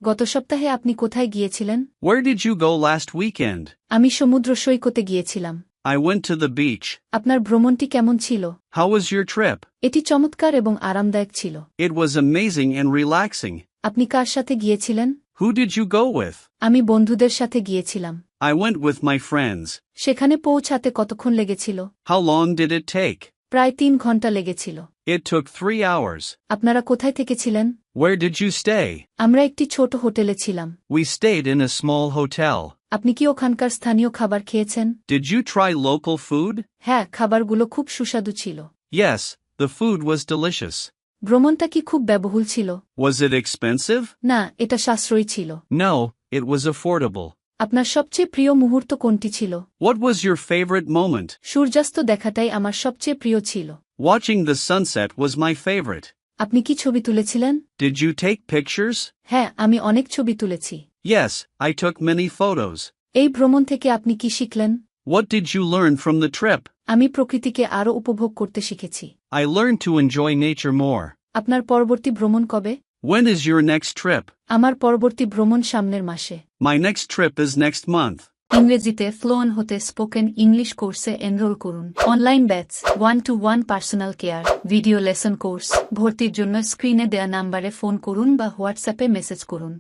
গত সপ্তাহে আপনি কোথায় গিয়েছিলেন? Where did you go last weekend? আমি সমুদ্র সৈকতে গিয়েছিলাম। I went to the beach. আপনার ভ্রমণটি কেমন ছিল? How was your trip? এটি চমৎকার এবং আরামদায়ক ছিল। It was amazing and relaxing. আপনি কার সাথে গিয়েছিলেন? Who did you go with? আমি বন্ধুদের সাথে গিয়েছিলাম। I went with my friends. সেখানে পৌঁছাতে কতক্ষণ লেগেছিল? How long did it take? প্রায় 3 ঘন্টা লেগেছিল। It took 3 hours. আপনারা কোথায় থেকেছিলেন? Where did you stay? আমরা একটি ছোট হোটেলে ছিলাম। We stayed in a small hotel. আপনি কি ওখানকার স্থানীয় খাবার খেয়েছেন? Did you try local food? হ্যাঁ, খাবারগুলো খুব সুস্বাদু ছিল। Yes, the food was delicious. ভ্রমণটা কি খুব ব্যয়বহুল ছিল? Was it expensive? না, এটা সাশ্রয়ী ছিল। No, it was affordable. আপনার সবচেয়ে প্রিয় মুহূর্ত কোনটি ছিল? What was your favorite moment? সূর্যাস্ত দেখাটাই আমার সবচেয়ে প্রিয় ছিল। Watching the sunset was my favorite. আপনি কি ছবি তুলেছিলেন? Did you take pictures? হ্যাঁ, আমি অনেক ছবি তুলেছি। Yes, I took many photos. এই ভ্রমণ থেকে আপনি কি শিখলেন? What did you learn from the trip? আমি প্রকৃতিকে আরও উপভোগ করতে শিখেছি। I learned to enjoy nature more. আপনার পরবর্তী ভ্রমণ কবে? When is your next trip? আমার পরবর্তী ভ্রমণ সামনের মাসে। My next trip is next month. ইংরেজিতে ফ্লুয়েন্ট হতে স্পোকেন ইংলিশ কোর্সে এনরোল করুন। Online batch, 1-to-1 personal care, video lesson course. ভর্তির জন্য স্ক্রিনে দেয়া নাম্বারে ফোন করুন বা হোয়াটসঅ্যাপে মেসেজ করুন।